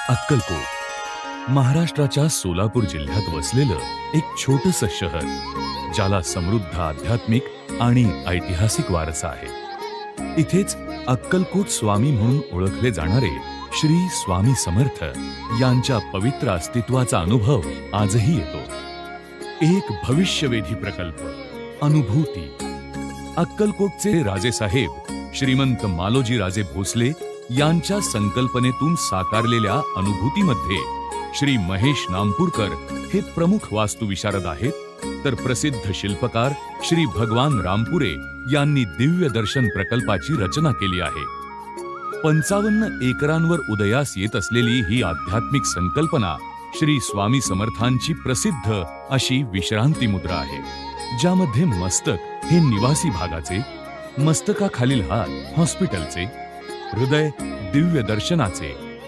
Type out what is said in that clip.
अक्कलकोट महाराष्ट्राच्या सोलापूर जिल्ह्यात वसलेलं एक छोटंसं शहर, ज्याला समृद्ध आध्यात्मिक आणि ऐतिहासिक वारसा आहे. इथेच अक्कलकोट स्वामी म्हणून ओळखले जाणारे श्री स्वामी समर्थ यांच्या पवित्र अस्तित्वाचा अनुभव आजही येतो. एक भविष्यवेधी प्रकल्प, अनुभूती. अक्कलकोटचे राजेसाहेब श्रीमंत मालोजी राजे भोसले यांच्या संकल्पनेतून साकारलेल्या अनुभूतीमध्ये श्री महेश नामपूरकर हे प्रमुख वास्तुविशारद आहेत, तर प्रसिद्ध शिल्पकार श्री भगवान रामपुरे यांनी दिव्य दर्शन प्रकल्पाची रचना केली आहे. 55 एकरांवर उदयास येत असलेली ही आध्यात्मिक संकल्पना श्री स्वामी समर्थांची प्रसिद्ध अशी विश्रांती मुद्रा आहे, ज्यामध्ये मस्तक हे निवासी भागाचे, मस्तकाखालील हात हॉस्पिटलचे, हृदय दिव्य दर्शनाचे